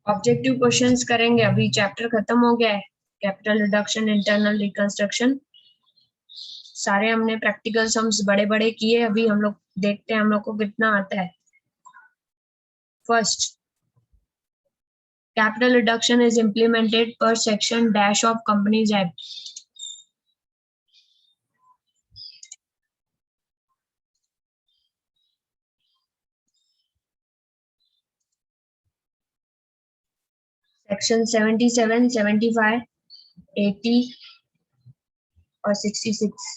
Objective questions करेंगे। अभी chapter खत्म हो गया है, कैपिटल रिडक्शन, इंटरनल रिकंस्ट्रक्शन, सारे हमने प्रैक्टिकल सम्स बड़े बड़े किए। अभी हम लोग देखते हैं हम लोग को कितना आता है। First, capital reduction is implemented per section dash of Companies Act. Section 77, 75, 80 और 66.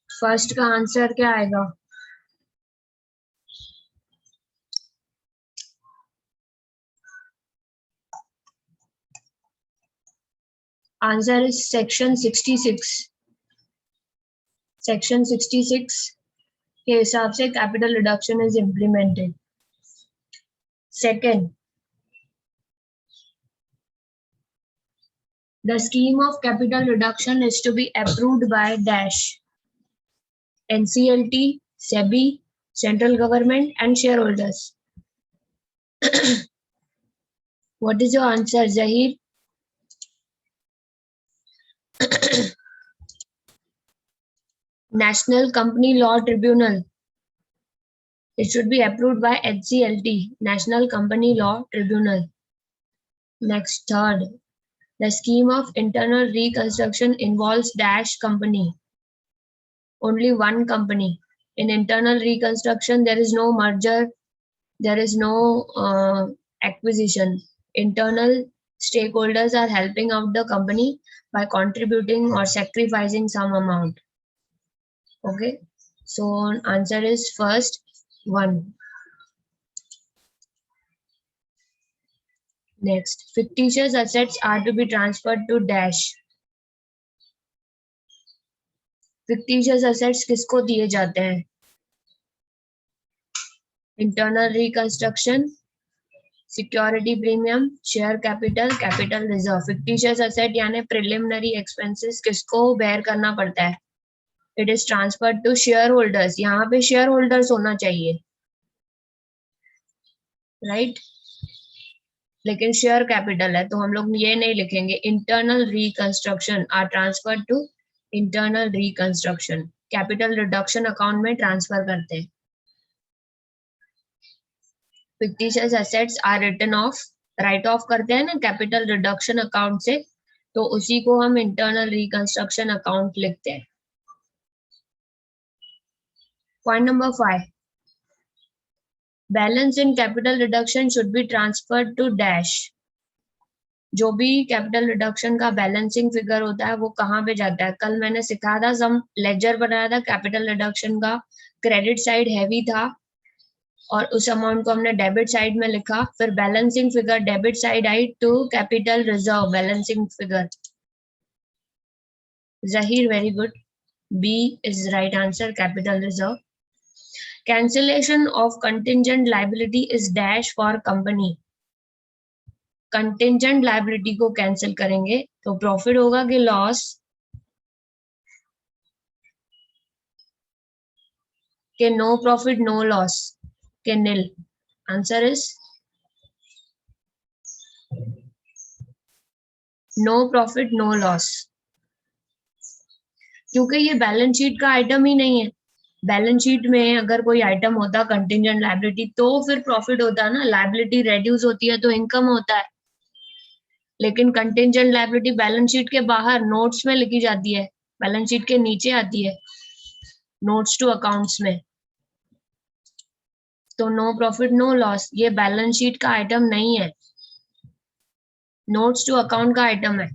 फर्स्ट का आंसर क्या आएगा? Answer is section 66. सेक्शन 66 के हिसाब से capital reduction is implemented. Second, the scheme of capital reduction is to be approved by dash NCLT, SEBI, central government and shareholders. What is your answer, Zahir? National Company Law Tribunal. It should be approved by NCLT, National Company Law Tribunal. Next, third, the scheme of internal reconstruction involves dash company. Only one company. In internal reconstruction, there is no merger, there is no acquisition. Internal stakeholders are helping out the company by contributing or sacrificing some amount. Okay, so answer is first one. Next, fictitious assets are to be transferred to dash. fictitious assets किसको दिए जाते हैं? Internal reconstruction, security premium, share capital, capital reserve. fictitious asset यानी preliminary expenses किसको bear करना पड़ता है? It is transferred to shareholders. यहाँ पे shareholders होना चाहिए, right? लेकिन शेयर कैपिटल है तो हम लोग ये नहीं लिखेंगे. Internal reconstruction are transfer to internal reconstruction. Capital reduction account में ट्रांसफर करते हैं. Fictitious assets are written off, write off करते हैं ना कैपिटल रिडक्शन अकाउंट से, तो उसी को हम इंटरनल रिकंस्ट्रक्शन अकाउंट लिखते हैं. Point number 5, balance in capital reduction should be transferred to dash. जो भी कैपिटल रिडक्शन का बैलेंसिंग फिगर होता है वो कहाँ पे जाता है? कल मैंने सिखाया था, सम लेजर बनाया था कैपिटल रिडक्शन का. क्रेडिट साइड हैवी था और उस अमाउंट को हमने डेबिट साइड में लिखा. फिर बैलेंसिंग फिगर डेबिट साइड आई to capital reserve balancing figure. Zaheer, very good. B is right answer, capital reserve. Cancellation of contingent liability is dash for company. Contingent liability को कैंसिल करेंगे तो profit होगा कि loss? के नो प्रॉफिट नो लॉस के nil. Answer is no profit no loss, क्योंकि ये balance sheet का आइटम ही नहीं है. बैलेंस शीट में अगर कोई आइटम होता कंटिंजेंट लायबिलिटी तो फिर प्रॉफिट होता ना. लायबिलिटी रेड्यूस होती है तो इनकम होता है. लेकिन कंटिंजेंट लायबिलिटी बैलेंस शीट के बाहर नोट्स में लिखी जाती है, बैलेंस शीट के नीचे आती है नोट्स टू अकाउंट्स में. तो नो प्रॉफिट नो लॉस ये बैलेंस शीट का आइटम नहीं है, नोट्स टू अकाउंट का आइटम है.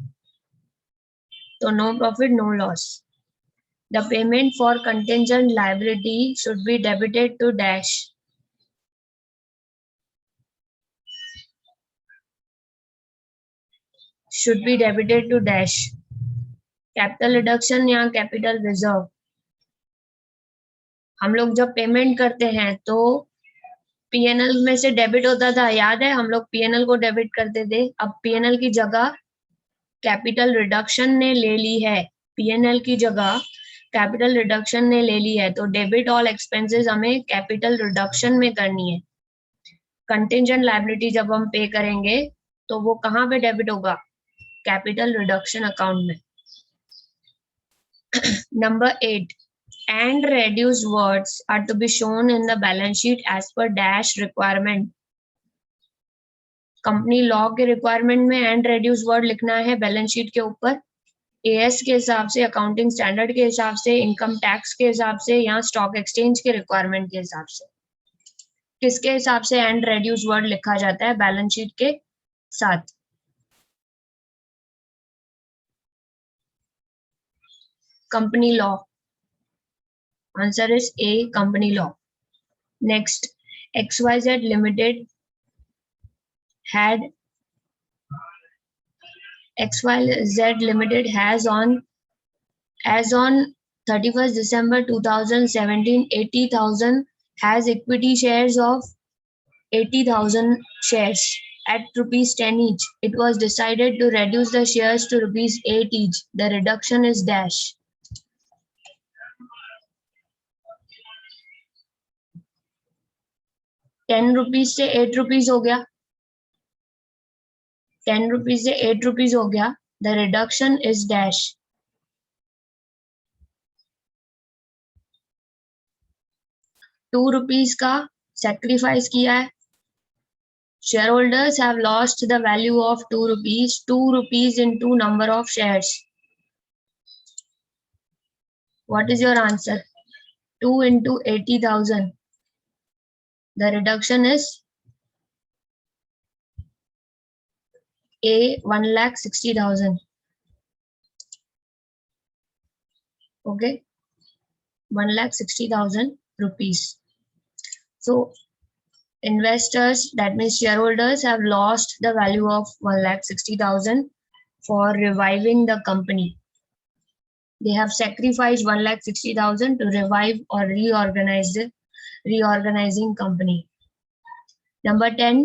तो no profit no loss. The payment for contingent liability should be debited to dash. should be debited to dash. Capital reduction या capital reserve, हम लोग जब पेमेंट करते हैं तो पीएनएल में से डेबिट होता था, याद है, हम लोग पीएनएल को डेबिट करते थे। अब पीएनएल की जगह कैपिटल रिडक्शन ने ले ली है, पीएनएल की जगह कैपिटल रिडक्शन ने ले ली है, तो डेबिट ऑल एक्सपेंसेस हमें कैपिटल रिडक्शन में करनी है। कंटिंजेंट लायबिलिटी जब हम पे करेंगे तो वो कहाँ पे डेबिट होगा, कैपिटल रिडक्शन अकाउंट में। Number 8, and reduced words are to be shown in the balance sheet as per dash requirement. Company law के रिक्वायरमेंट में एंड रेड्यूस वर्ड लिखना है बैलेंस शीट के ऊपर, एएस के हिसाब से, अकाउंटिंग स्टैंडर्ड के हिसाब से, इनकम टैक्स के हिसाब से, या स्टॉक एक्सचेंज के रिक्वायरमेंट के हिसाब से। किसके हिसाब से एंड रेड्यूस वर्ड लिखा जाता है बैलेंस शीट के साथ? Company law. Answer is a, company law. Next, XYZ Limited has as on 31st December 2017 80,000 has equity shares of 80,000 shares at rupees 10 each. It was decided to reduce the shares to rupees 8 each. The reduction is dash. ₹10 से 8 rupees हो गया, 10 rupees से 8 rupees हो गया। The reduction is dash. ₹2 का sacrifice किया है। Share holders have lost the value of ₹2 into number of shares. What is your answer? 2 into 80,000. The reduction is A, 1,60,000. Okay, 1,60,000 rupees. So investors, that means shareholders, have lost the value of 1,60,000 for reviving the company. They have sacrificed 1,60,000 to revive or reorganizing company. Number 10,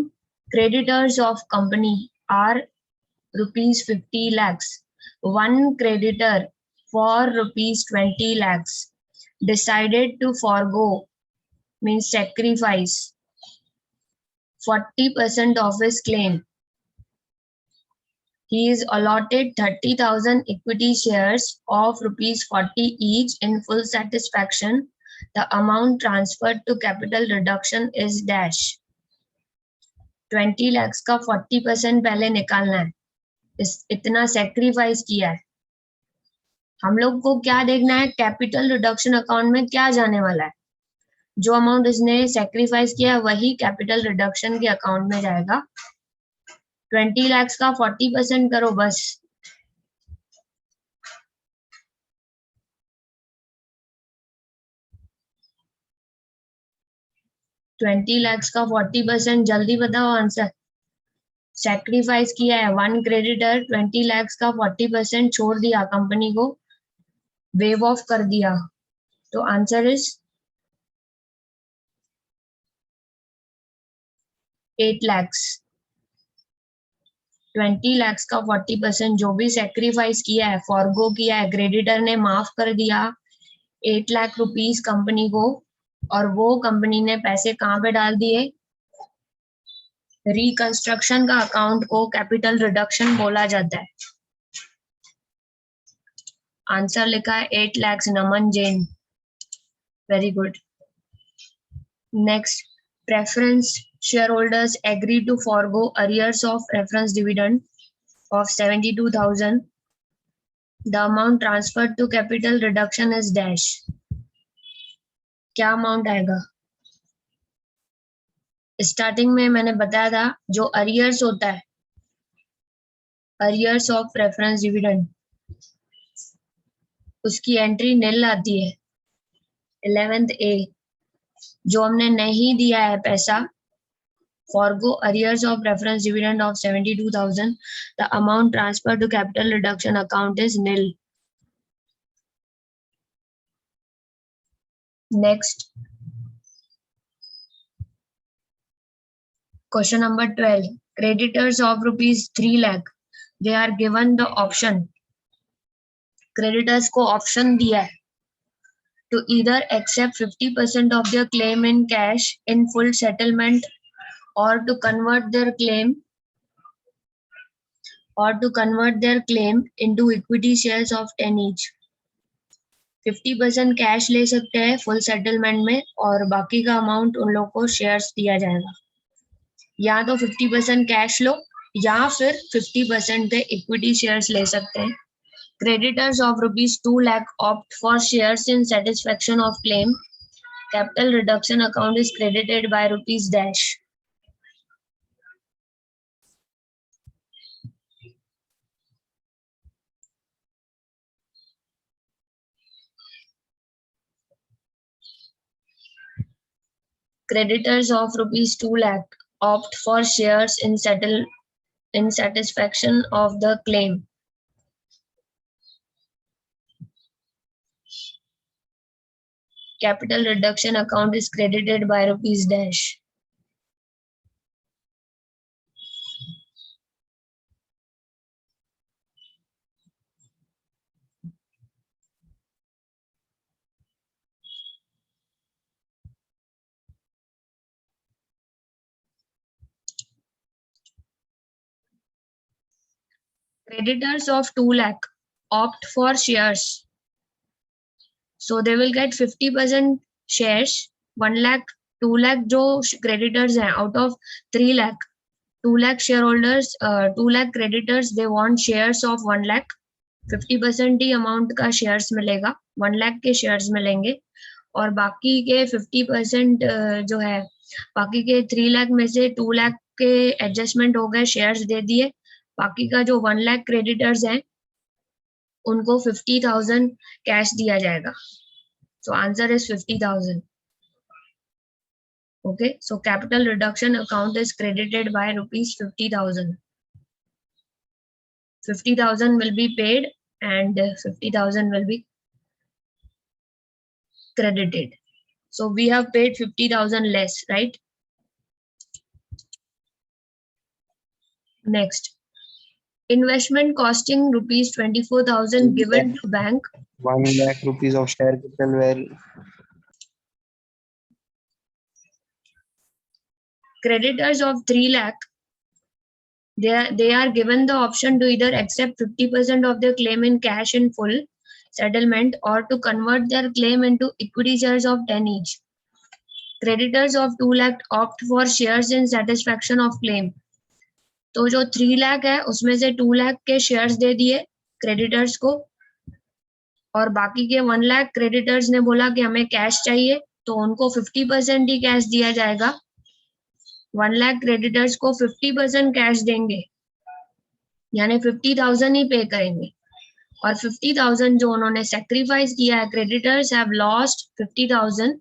creditors of company are rupees 50 lakhs. One creditor for rupees 20 lakhs decided to forego, means sacrifice, 40% of his claim. He is allotted 30,000 equity shares of rupees 40 each in full satisfaction. The amount transferred to capital reduction is dash. 20 lakhs का 40% पहले निकालना है, इतना sacrifice किया है। हम लोग को क्या देखना है, कैपिटल रिडक्शन अकाउंट में क्या जाने वाला है। जो अमाउंट इसने सेक्रीफाइस किया वही कैपिटल रिडक्शन के अकाउंट में जाएगा। 20 lakhs का 40% करो बस। $20 lakhs का 40%, जल्दी बताओ आंसर। सेक्रीफाइस किया है वन क्रेडिटर, 20 lakhs का 40% छोड़ दिया, कंपनी को वेव ऑफ कर दिया, तो आंसर इज 8 lakhs। 20 lakhs का 40% जो भी सेक्रीफाइस किया है, फॉरगो किया है, क्रेडिटर ने माफ कर दिया 8 लाख रुपीस कंपनी को, और वो कंपनी ने पैसे कहाँ पे डाल दिए, रिकंस्ट्रक्शन का अकाउंट को कैपिटल रिडक्शन बोला जाता है। आंसर लिखा है 8 lakhs, Naman Jain, very good. Next, preference shareholders agree to forego arrears of preference dividend of 72,000. The amount transferred to capital reduction is dash. क्या अमाउंट आएगा? स्टार्टिंग में मैंने बताया था जो अरियर्स होता है, अरियर्स ऑफ प्रेफरेंस डिविडेंड, उसकी एंट्री निल आती है 11th A। जो हमने नहीं दिया है पैसा, forgo arrears of preference dividend of 72,000, the amount transferred to capital reduction account is nil. Next, Question number 12. Creditors of rupees 3 lakh, they are given the option. Creditors को option दिया है to either accept 50% of their claim in cash in full settlement or to convert their claim into equity shares of 10 each. 50% cash ले सकते हैं full settlement में और बाकी का अमाउंट उन लोगों को शेयर्स दिया जाएगा. या तो 50% कैश लो या फिर 50% के इक्विटी शेयर्स ले सकते हैं. Creditors of rupees 2 lakh opt for shares in satisfaction of claim. Capital reduction account is credited by rupees dash. Creditors of rupees 2 lakh opt for shares in satisfaction of the claim. Capital reduction account is credited by rupees dash. Creditors of 2 lakh opt for shares. So they will get 50% shares. 1 lakh, 2 lakh जो creditors हैं out of 3 lakh. 2 lakh shareholders, 2 lakh creditors, they want shares of 1 lakh. 50% he amount का shares मिलेगा. 1 lakh के shares मिलेंगे. और बाकी के 50% जो है, बाकी के 3 lakh में से 2 lakh के adjustment हो गए, shares दे दिए. बाकी का जो 1 lakh creditors हैं उनको 50,000 कैश दिया जाएगा. So answer is 50,000. Okay, so capital reduction account is credited by rupees 50,000. 50,000 will be paid and 50,000 will be credited. So we have paid 50,000 less, right? Next. Investment costing rupees 24,000 given to bank. 1 lakh rupees of share capital were Creditors of 3 lakh, they are given the option to either accept 50% of their claim in cash in full settlement or to convert their claim into equity shares of 10 each. Creditors of 2 lakh opt for shares in satisfaction of claim. तो जो 3 लाख है उसमें से 2 लाख के shares दे दिए creditors को और बाकी के 1 लाख क्रेडिटर्स ने बोला कि हमें कैश चाहिए तो उनको 50% ही कैश दिया जाएगा. 1 लाख क्रेडिटर्स को 50% कैश देंगे यानी 50,000 ही पे करेंगे और 50,000 जो उन्होंने सेक्रीफाइस किया है, creditors have lost 50,000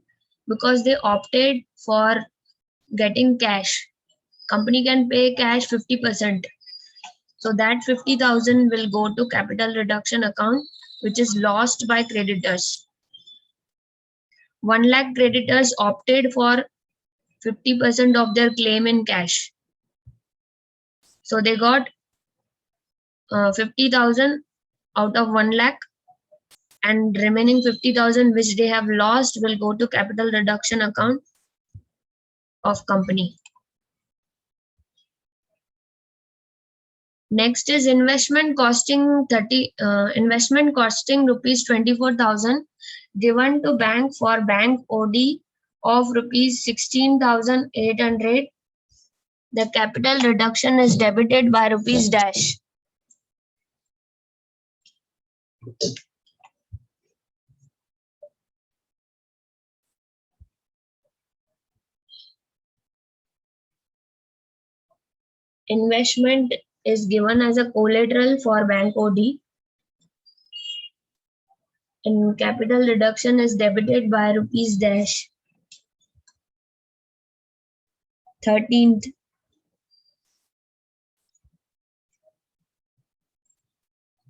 because they opted for getting cash. Company can pay cash 50%. So that 50,000 will go to capital reduction account, which is lost by creditors. 1 lakh creditors opted for 50% of their claim in cash. So they got 50,000 out of 1 lakh and remaining 50,000 which they have lost will go to capital reduction account of company. Next is investment costing rupees 24,000 given to bank for bank OD of rupees 16,800. The capital reduction is debited by rupees dash. Investment is given as a collateral for bank OD and capital reduction is debited by rupees dash. 13th.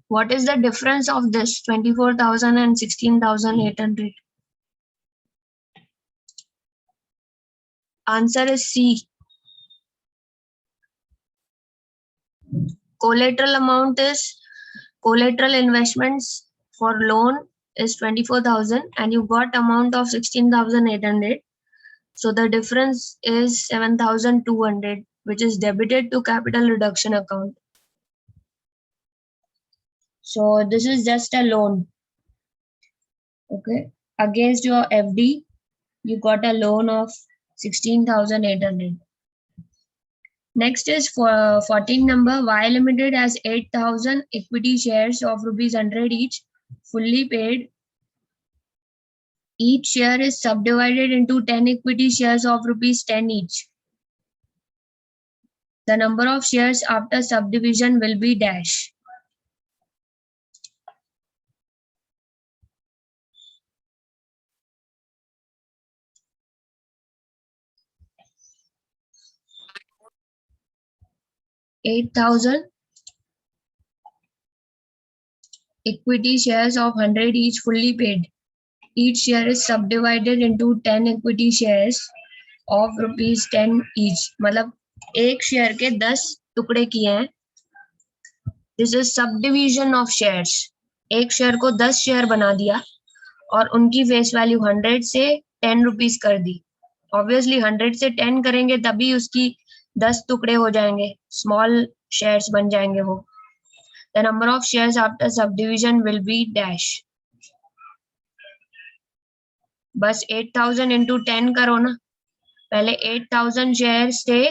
What is the difference of this 24,000 and 16,800? Answer is C. collateral amount is collateral investments for loan is 24,000 and you got amount of 16,800. So the difference is 7,200, which is debited to capital reduction account. So this is just a loan. Okay. Against your FD, you got a loan of 16,800. Next is for 14 number. Y Limited has 8,000 equity shares of rupees 100 each, fully paid. Each share is subdivided into 10 equity shares of rupees 10 each. The number of shares after subdivision will be dash. $8,000 equity shares of 100 each, fully paid. Each share is subdivided into 10 equity shares of rupees 10 each. मतलब एक share के 10 टुकड़े किए हैं. This is subdivision of shares. एक share को 10 share बना दिया और उनकी फेस वैल्यू 100 से 10 रुपीज कर दी. ऑब्वियसली 100 से 10 करेंगे तभी उसकी 10 टुकड़े हो जाएंगे, स्मॉल शेयर्स बन जाएंगे वो. The number of shares after subdivision will be dash. बस 8,000 इंटू 10 करो ना. पहले 8,000 शेयर्स थे,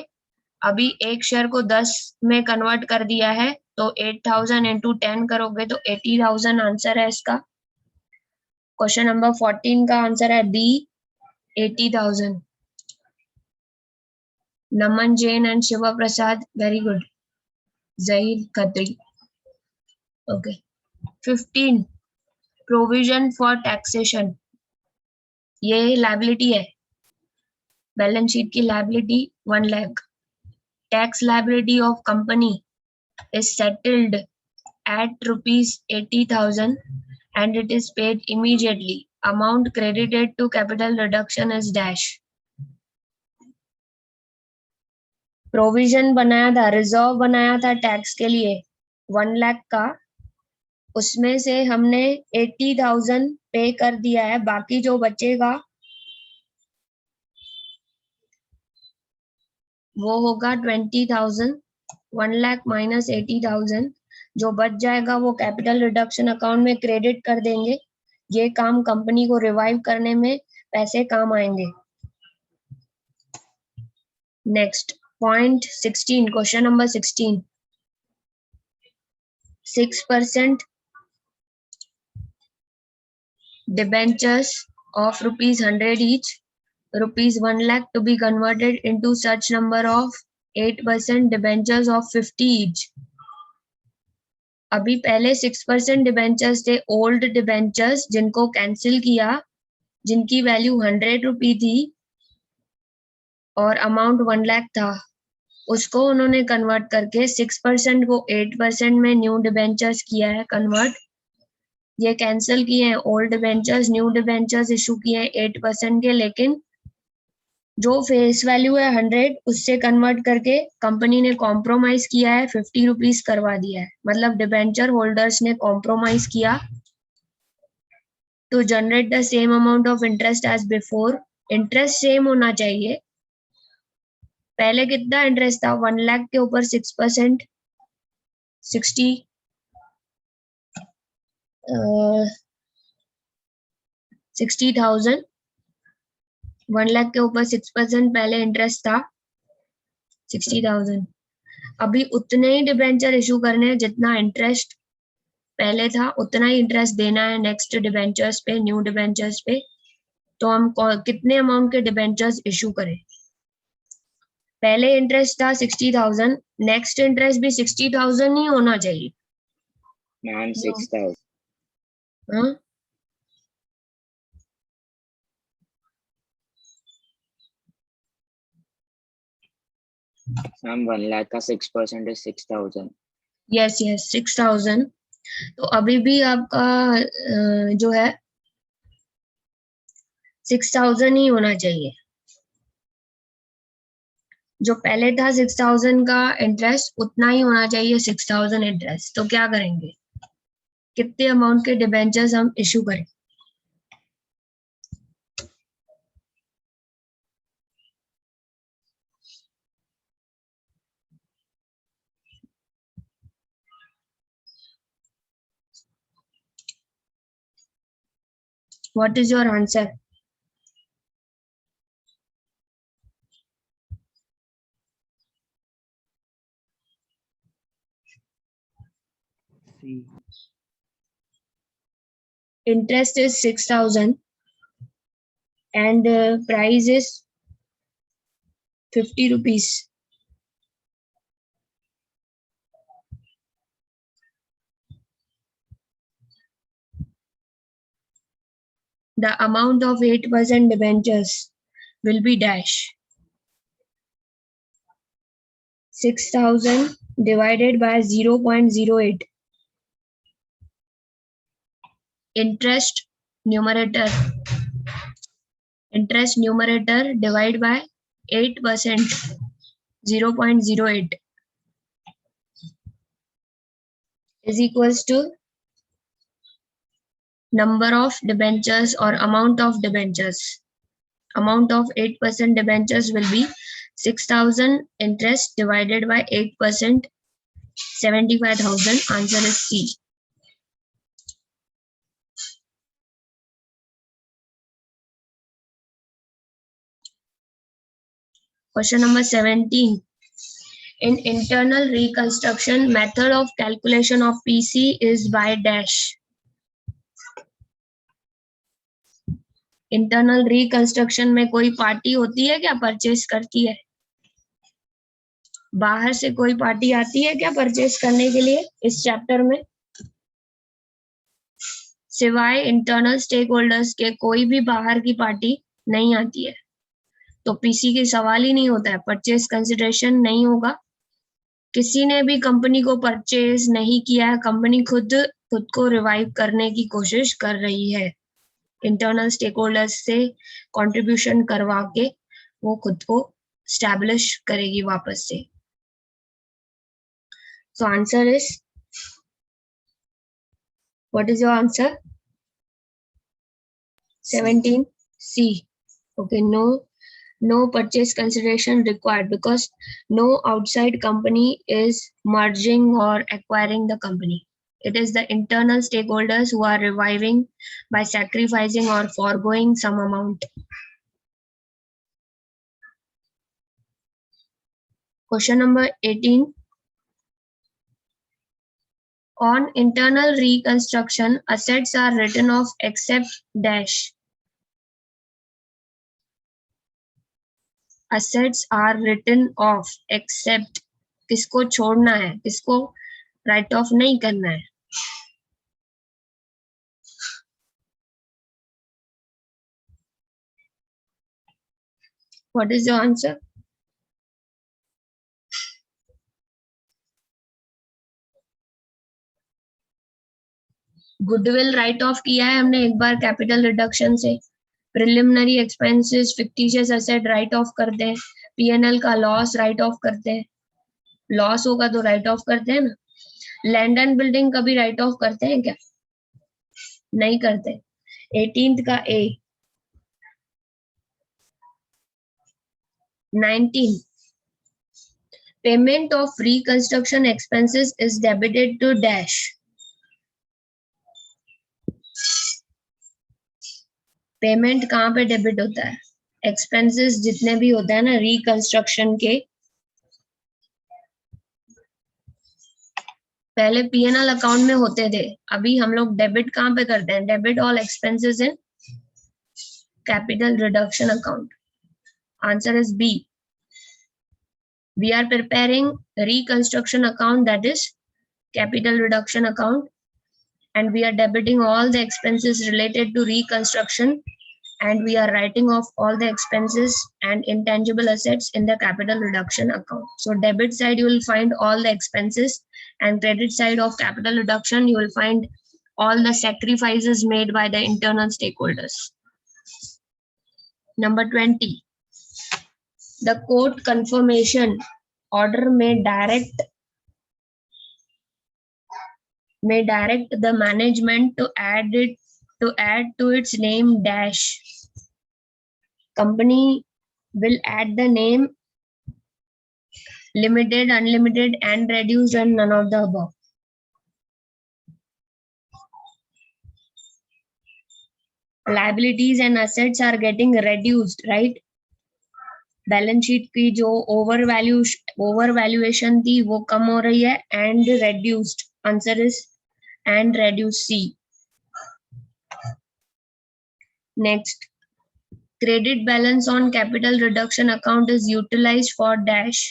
अभी एक शेयर को 10 में कन्वर्ट कर दिया है, तो 8,000 इंटू 10 करोगे तो 80,000 आंसर है इसका. क्वेश्चन नंबर 14 का आंसर है B, 80,000. Naman Jain and Shiva Prasad, very good. Zaheer Khatri. Okay. 15 provision for taxation. ये लायबिलिटी है, बैलेंस शीट की liability 1 lakh. Tax liability of company is settled at rupees 80,000 and it is paid immediately. Amount credited to capital reduction is dash. Provision बनाया था, reserve बनाया था tax के लिए 1 लाख का, उसमें से हमने 80,000 पे कर दिया है. बाकी जो बचेगा वो होगा 20,000. 1 लाख माइनस 80,000, जो बच जाएगा वो कैपिटल रिडक्शन अकाउंट में क्रेडिट कर देंगे. ये काम कंपनी को रिवाइव करने में पैसे काम आएंगे. Next point 16, question number 16. 6% debentures of rupees 100 each, rupees 1 lakh to be converted into such number of 8% debentures of 50 each. अभी पहले 6% डिबेंचर्स थे, ओल्ड डिबेंचर्स जिनको कैंसिल किया, जिनकी वैल्यू 100 रुपी थी और अमाउंट 1 लाख था, उसको उन्होंने कन्वर्ट करके 6% को 8% में न्यू डिबेंचर्स किया है कन्वर्ट. ये कैंसिल किए हैं old debentures, new debentures issue किए हैं 8% के, लेकिन जो फेस वैल्यू है 100 उससे कन्वर्ट करके कंपनी ने कॉम्प्रोमाइज किया है, 50 रुपीज करवा दिया है. मतलब डिबेंचर होल्डर्स ने कॉम्प्रोमाइज किया to generate the same amount of interest as before. Interest same होना चाहिए. पहले कितना इंटरेस्ट था? 1 लाख के ऊपर 6%, 60,000. 1 लाख के ऊपर 6% पहले इंटरेस्ट था 60,000. अभी उतने ही डिबेंचर इशू करने हैं जितना इंटरेस्ट पहले था, उतना ही इंटरेस्ट देना है नेक्स्ट डिबेंचर्स पे, न्यू डिबेंचर्स पे. तो हम कितने अमाउंट के डिबेंचर्स इशू करें? पहले इंटरेस्ट था 60,000, नेक्स्ट इंटरेस्ट भी 60,000 ही होना चाहिए. मैम 6,000. हाँ, मैम 1 लाख का 6% is 6,000. यस 6,000. तो अभी भी आपका जो है 6,000 ही होना चाहिए. जो पहले था 6000 का इंटरेस्ट उतना ही होना चाहिए 6000 इंटरेस्ट। तो क्या करेंगे, कितने अमाउंट के डिबेंचर्स हम इशू करें? What is your answer? C. Interest is 6000 and price is 50 rupees. The amount of 8% debentures will be dash. 6000 divided by 0.08. Interest numerator divide by 8%, 0.08 is equals to number of debentures or amount of debentures. Amount of 8% debentures will be 6000 interest divided by 8%, 75,000. Answer is C. Question number 17. In internal reconstruction, method of calculation of PC is by dash. Internal reconstruction में कोई party होती है क्या, purchase करती है? बाहर से कोई पार्टी आती है क्या परचेस करने के लिए इस चैप्टर में? सिवाय इंटरनल स्टेक होल्डर्स के कोई भी बाहर की पार्टी नहीं आती है, तो पीसी के सवाल ही नहीं होता है, परचेस कंसिडरेशन नहीं होगा। किसी ने भी कंपनी को परचेज नहीं किया है, कंपनी खुद को रिवाइव करने की कोशिश कर रही है। इंटरनल स्टेक होल्डर्स से कंट्रीब्यूशन करवा के वो खुद को स्टैब्लिश करेगी वापस से। So answer is, what is your answer? 17 C. Okay, no purchase consideration required because no outside company is merging or acquiring the company. It is the internal stakeholders who are reviving by sacrificing or foregoing some amount. Question number 18. On internal reconstruction, assets are written off except dash. Assets are written off except, किसको छोड़ना है, किसको right of नहीं करना है? What is your answer? Goodwill right of किया है हमने एक बार कैपिटल रिडक्शन से। Preliminary expenses, fictitious asset right off करते हैं। पीएनएल का लॉस राइट ऑफ करते हैं, लॉस होगा तो राइट ऑफ करते हैं ना। लैंड एंड बिल्डिंग कभी राइट ऑफ करते हैं क्या? नहीं करते। 18th का ए। 19. Payment of reconstruction expenses is debited to dash. Payment कहाँ पे डेबिट होता है? एक्सपेंसेस जितने भी होते हैं ना रिकंस्ट्रक्शन के, पहले पीएनएल अकाउंट में होते थे, अभी हम लोग डेबिट कहाँ पे करते हैं? Debit all expenses in capital reduction account. Answer is B. We are preparing reconstruction account, that is capital reduction account, and we are debiting all the expenses related to reconstruction, and we are writing off all the expenses and intangible assets in the capital reduction account. So debit side you will find all the expenses, and credit side of capital reduction you will find all the sacrifices made by the internal stakeholders. Number 20. The court confirmation order may direct the management to add to its name dash. Company will add the name limited, unlimited, and reduced, and none of the above. Liabilities and assets are getting reduced, right? Balance sheet की जो overvaluation थी वो कम हो रही है and reduced. Answer is and reduce C. Next, credit balance on capital reduction account is utilized for dash.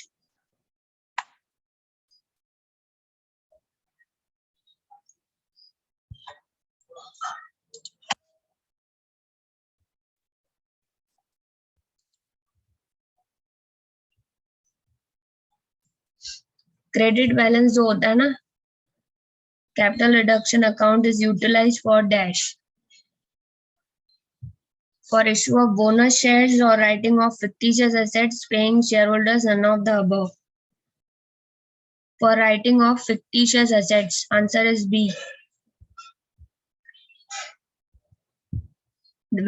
Credit balance जो होता है ना capital reduction account is utilized for dash for issue of bonus shares or writing of fictitious assets paying shareholders, none of the above. For writing of fictitious assets, answer is B.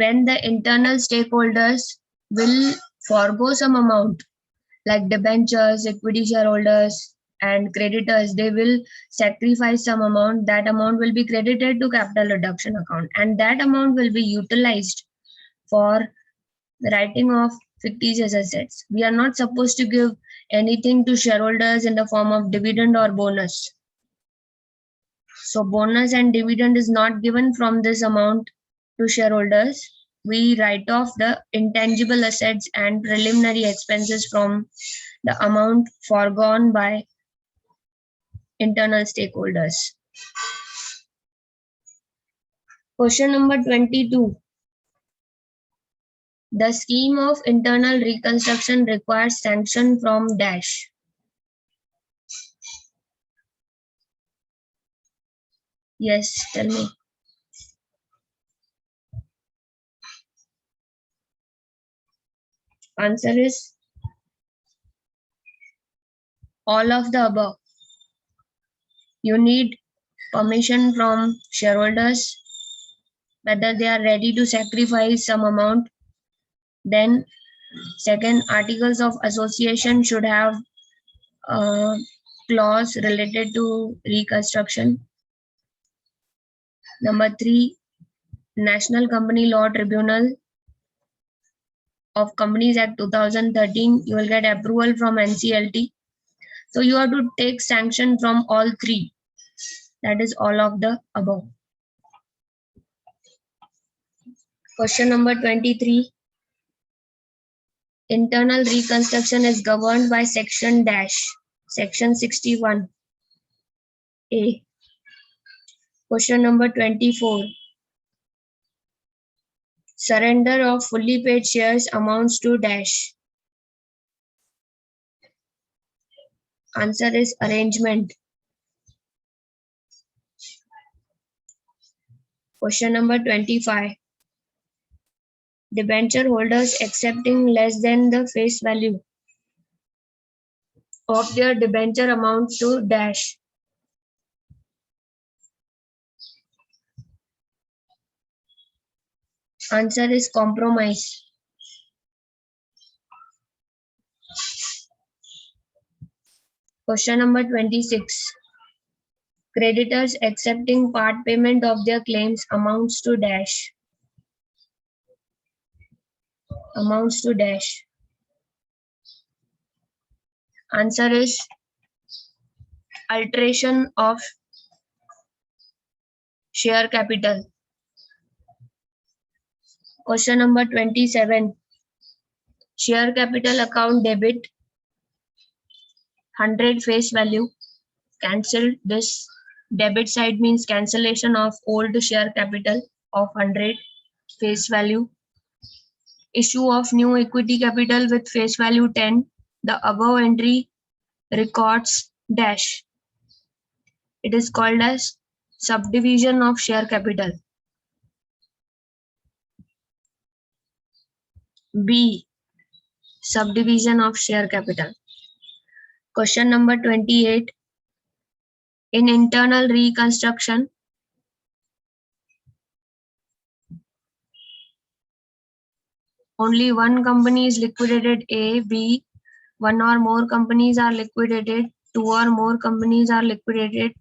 When the internal stakeholders will forego some amount like debentures, equity shareholders and creditors, they will sacrifice some amount. That amount will be credited to capital reduction account and that amount will be utilized for writing of fictitious assets. We are not supposed to give anything to shareholders in the form of dividend or bonus. So bonus and dividend is not given from this amount to shareholders. We write off the intangible assets and preliminary expenses from the amount foregone by internal stakeholders. Question number 22. The scheme of internal reconstruction requires sanction from dash. Yes, tell me. Answer is all of the above. You need permission from shareholders whether they are ready to sacrifice some amount. Then second, articles of association should have a clause related to reconstruction. Number 3, National Company Law Tribunal of Companies Act 2013, you will get approval from NCLT. So you have to take sanction from all 3. That is all of the above. Question number 23. Internal reconstruction is governed by section dash, section 61A. Question number 24. Surrender of fully paid shares amounts to dash. Answer is arrangement. Question number 25. Debenture holders accepting less than the face value of their debenture amounts to dash. Answer is compromise. Question number 26. Creditors accepting part payment of their claims amounts to dash. Amounts to dash. Answer is alteration of share capital. Question number 27. Share capital account debit 100 face value. Cancelled. This debit side means cancellation of old share capital of 100 face value. Issue of new equity capital with face value 10. The above entry records dash. It is called as subdivision of share capital. B. subdivision of share capital. Question number 28. In internal reconstruction, only one company is liquidated. A, B, one or more companies are liquidated, two or more companies are liquidated.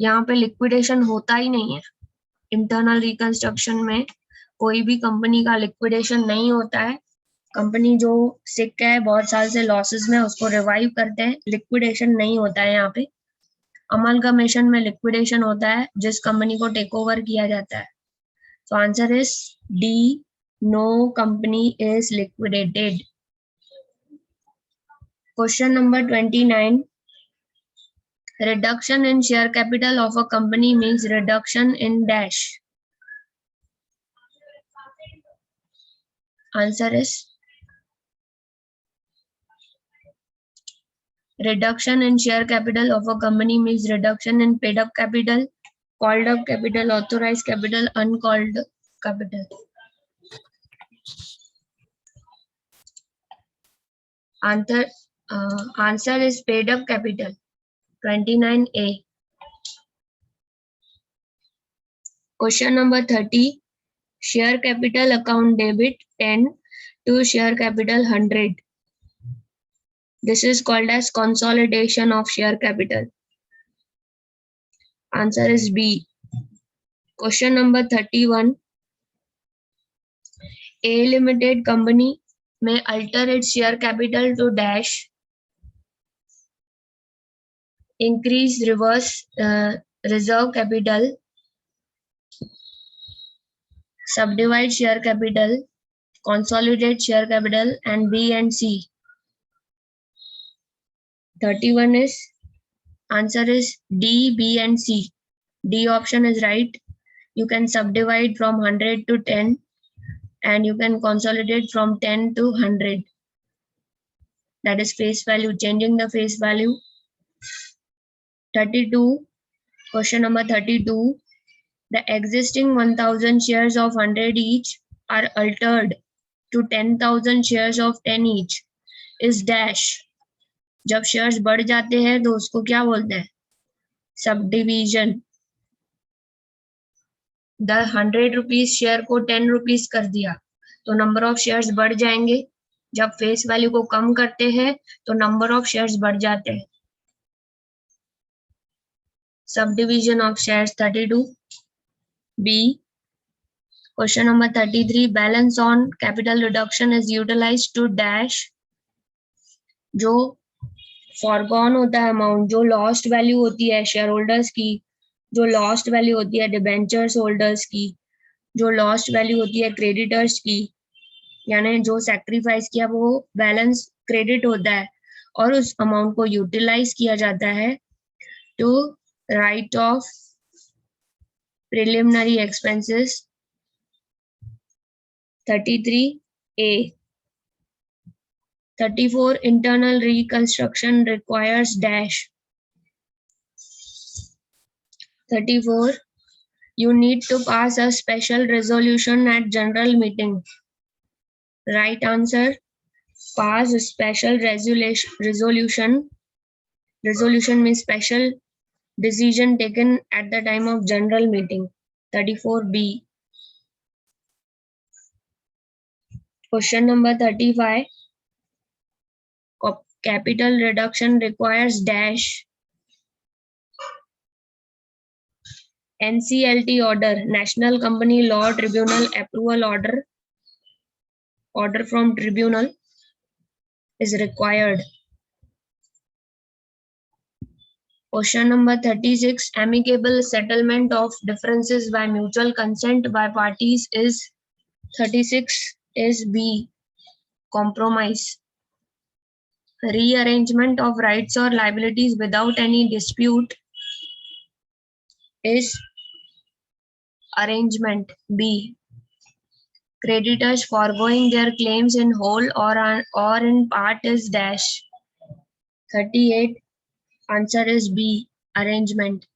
यहाँ पे liquidation होता ही नहीं है. Internal reconstruction में कोई भी company का liquidation नहीं होता है. कंपनी जो सिक है, बहुत साल से लॉसेस में, उसको रिवाइव करते हैं. लिक्विडेशन नहीं होता है यहाँ पे. अमलगमेशन में लिक्विडेशन होता है जिस कंपनी को टेक ओवर किया जाता है. So answer is D. No company is liquidated. Question number 29. Reduction in share capital of a company means reduction in dash. Answer is reduction in share capital of a company means reduction in paid up capital, called up capital, authorized capital, uncalled capital. Answer is paid up capital. 29A. Question number 30. Share capital account debit 10 to share capital 100. This is called as consolidation of share capital. Answer is B. Question number 31. A limited company may alter its share capital to dash, increase reverse reserve capital, subdivide share capital, consolidate share capital, and B and C. 31 is, answer is D, B and C. D option is right. You can subdivide from 100 to 10 and you can consolidate from 10 to 100. That is face value, changing the face value. 32, question number 32. The existing 1000 shares of 100 each are altered to 10,000 shares of 10 each. Is dash. जब shares बढ़ जाते हैं तो उसको क्या बोलते हैं? Subdivision. The 100 rupees share को 10 रुपीज कर दिया तो नंबर ऑफ शेयर्स बढ़ जाएंगे. जब फेस वैल्यू को कम करते हैं तो नंबर ऑफ शेयर्स बढ़ जाते हैं. Subdivision of shares. 32. B. Question number 33. Balance on capital reduction is utilized to dash. जो फॉरगॉन होता है अमाउंट, जो लॉस्ट वैल्यू होती है शेयर होल्डर्स की, जो लॉस्ट वैल्यू होती है डिबेंचर्स होल्डर्स की, जो लॉस्ट वैल्यू होती है क्रेडिटर्स की, यानी जो सैक्रिफाइस किया वो बैलेंस क्रेडिट होता है और उस अमाउंट को यूटिलाइज किया जाता है to write off preliminary expenses. 33A. 34. Internal reconstruction requires dash. 34. You need to pass a special resolution at general meeting. Right answer. Pass a special resolution. Resolution means special decision taken at the time of general meeting. 34B. Question number 35. Capital reduction requires dash. NCLT order, National Company Law Tribunal approval order, order from tribunal is required. Question number 36. Amicable settlement of differences by mutual consent by parties is 36 is B. Compromise. Rearrangement of rights or liabilities without any dispute is arrangement. B. Creditors foregoing their claims in whole or in part is dash. 38. Answer is B. Arrangement.